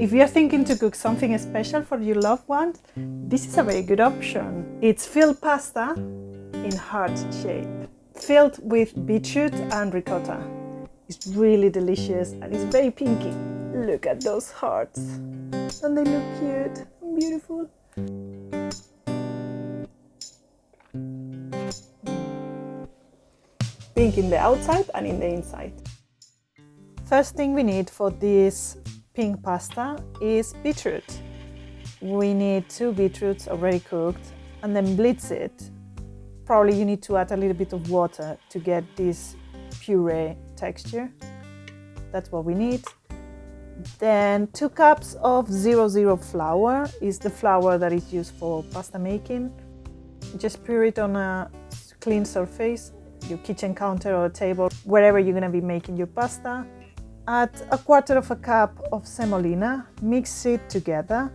If you're thinking to cook something special for your loved ones, this is a very good option. It's filled pasta in heart shape, filled with beetroot and ricotta. It's really delicious and it's very pinky. Look at those hearts. And they look cute and beautiful. Pink in the outside and in the inside. First thing we need for this pink pasta is beetroot. We need 2 beetroots already cooked and then blitz it. Probably you need to add a little bit of water to get this puree texture. That's what we need. Then 2 cups of 00 flour is the flour that is used for pasta making. Just pour it on a clean surface, your kitchen counter or table, wherever you're going to be making your pasta. Add 1/4 cup of semolina, mix it together,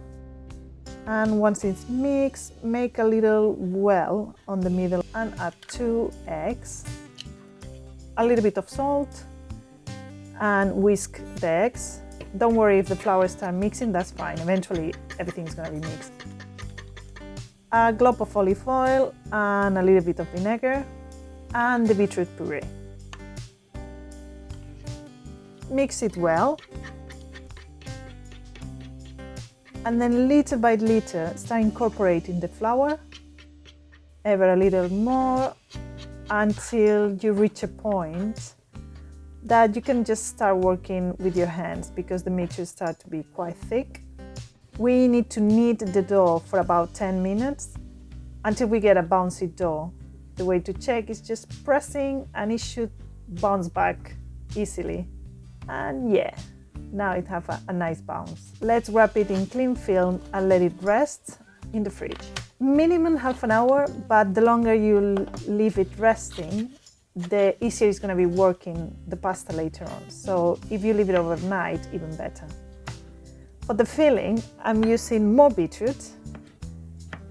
and once it's mixed, make a little well on the middle and add 2 eggs, a little bit of salt, and whisk the eggs. Don't worry if the flour starts mixing, that's fine. Eventually everything's going to be mixed. A glop of olive oil and a little bit of vinegar and the beetroot puree. Mix it well. And then little by little start incorporating the flour, ever a little more, until you reach a point that you can just start working with your hands because the mixture starts to be quite thick. We need to knead the dough for about 10 minutes until we get a bouncy dough. The way to check is just pressing and it should bounce back easily. And yeah, now it has a nice bounce. Let's wrap it in cling film and let it rest in the fridge. Minimum half an hour, but the longer you leave it resting, the easier it's going to be working the pasta later on. So if you leave it overnight, even better. For the filling, I'm using more beetroot,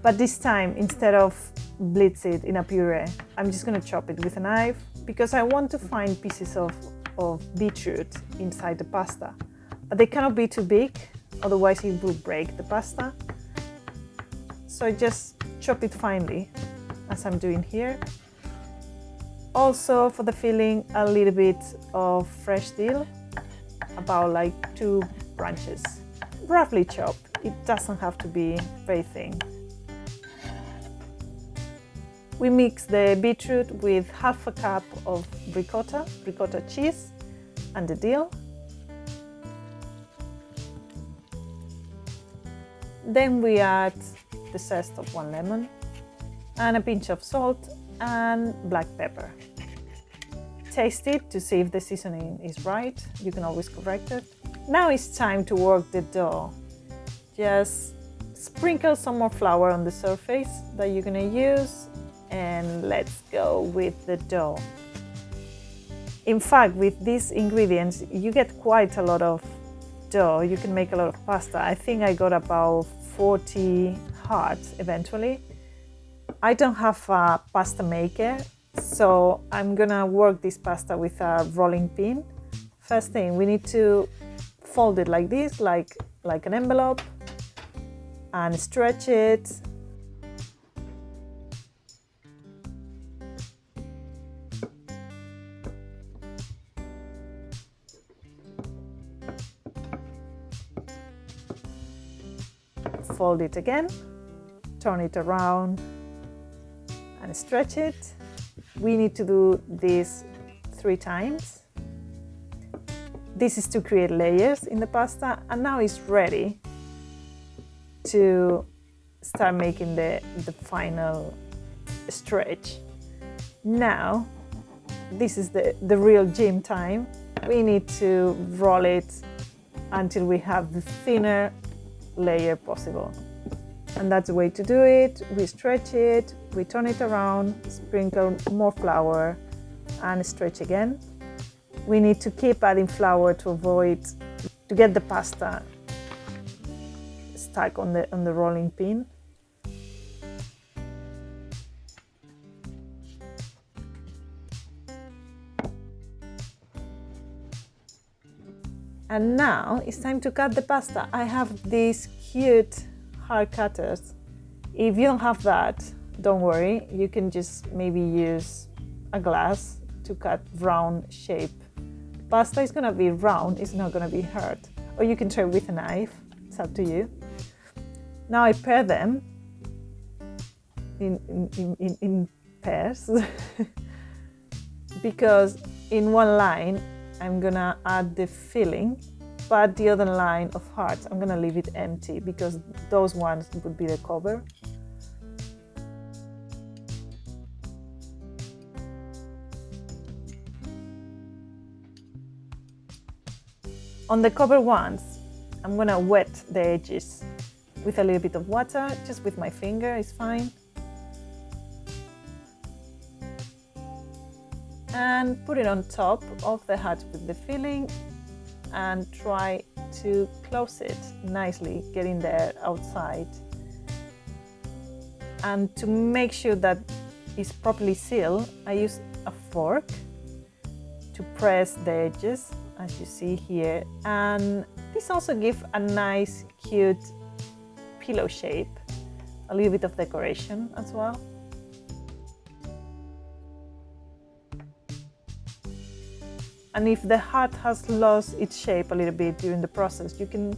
but this time instead of blitz it in a puree, I'm just going to chop it with a knife because I want to find pieces of beetroot inside the pasta. But they cannot be too big, otherwise it will break the pasta. So just chop it finely, as I'm doing here. Also for the filling, a little bit of fresh dill, about like 2 branches. Roughly chopped, it doesn't have to be very thin. We mix the beetroot with half a cup of ricotta cheese, and the dill. Then we add the zest of 1 lemon and a pinch of salt and black pepper. Taste it to see if the seasoning is right. You can always correct it. Now it's time to work the dough. Just sprinkle some more flour on the surface that you're gonna use, and let's go with the dough. In fact, with these ingredients, you get quite a lot of dough. You can make a lot of pasta. I think I got about 40 hearts eventually. I don't have a pasta maker, so I'm gonna work this pasta with a rolling pin. First thing, we need to fold it like this, like an envelope, and stretch it. Fold it again, turn it around and stretch it. We need to do this 3 times. This is to create layers in the pasta, and now it's ready to start making the final stretch. Now, this is the real gym time. We need to roll it until we have the thinner layer possible. And that's the way to do it. We stretch it, we turn it around, sprinkle more flour and stretch again. We need to keep adding flour to get the pasta stuck on the rolling pin. And now it's time to cut the pasta. I have these cute hard cutters. If you don't have that, don't worry. You can just maybe use a glass to cut round shape. Pasta is gonna be round, it's not gonna be hard. Or you can try with a knife, it's up to you. Now I pair them in pairs because in one line I'm gonna add the filling, but the other line of hearts I'm gonna leave it empty because those ones would be the cover. On the cover ones, I'm gonna wet the edges with a little bit of water, just with my finger is fine. And put it on top of the heart with the filling and try to close it nicely, getting there outside. And to make sure that it's properly sealed, I use a fork to press the edges, as you see here. And this also gives a nice, cute pillow shape, a little bit of decoration as well. And if the heart has lost its shape a little bit during the process, you can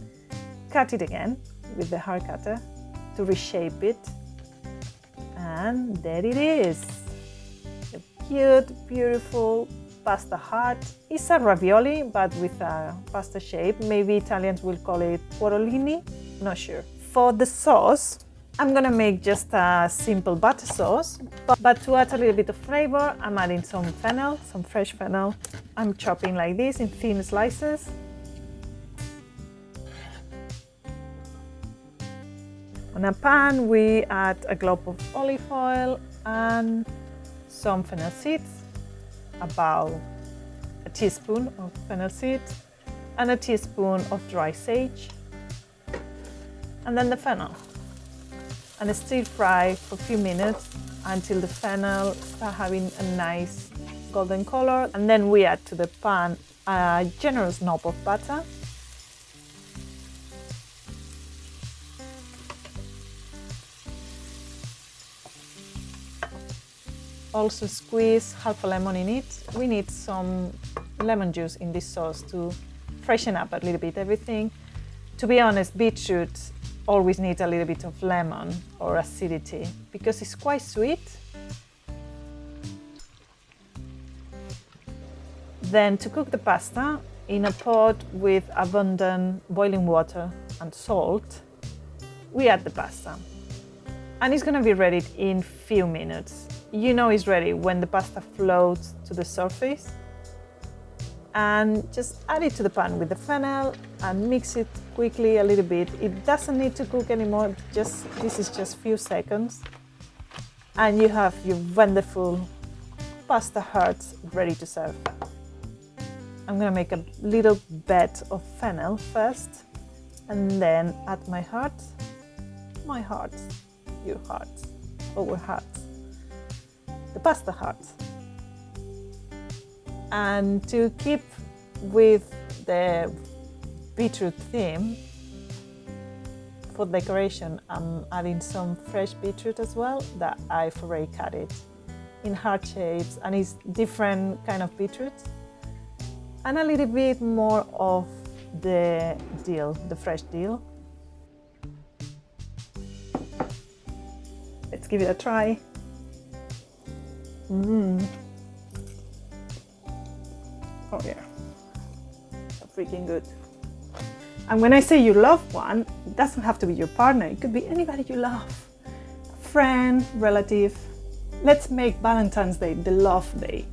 cut it again with the heart cutter to reshape it. And there it is. A cute, beautiful pasta heart. It's a ravioli, but with a pasta shape. Maybe Italians will call it tortellini, not sure. For the sauce, I'm gonna make just a simple butter sauce, but to add a little bit of flavor, I'm adding some fennel, some fresh fennel. I'm chopping like this in thin slices. On a pan, we add a glop of olive oil and some fennel seeds, about a teaspoon of fennel seeds and a teaspoon of dry sage, and then the fennel. And stir fry for a few minutes until the fennel start having a nice golden color. And then we add to the pan a generous knob of butter. Also squeeze half a lemon in it. We need some lemon juice in this sauce to freshen up a little bit everything. To be honest, beetroot always needs a little bit of lemon or acidity because it's quite sweet. Then to cook the pasta in a pot with abundant boiling water and salt, we add the pasta. And it's gonna be ready in few minutes. You know it's ready when the pasta floats to the surface. And just add it to the pan with the fennel and mix it quickly a little bit. It doesn't need to cook anymore, this is just few seconds. And you have your wonderful pasta hearts ready to serve. I'm gonna make a little bed of fennel first and then add my hearts, your hearts, our hearts, the pasta hearts. And to keep with the beetroot theme, for decoration, I'm adding some fresh beetroot as well that I've already cut it in heart shapes, and it's different kind of beetroot. And a little bit more of the dill, the fresh dill. Let's give it a try. Oh yeah, so freaking good. And when I say you love one, it doesn't have to be your partner. It could be anybody you love, a friend, relative. Let's make Valentine's Day the love day.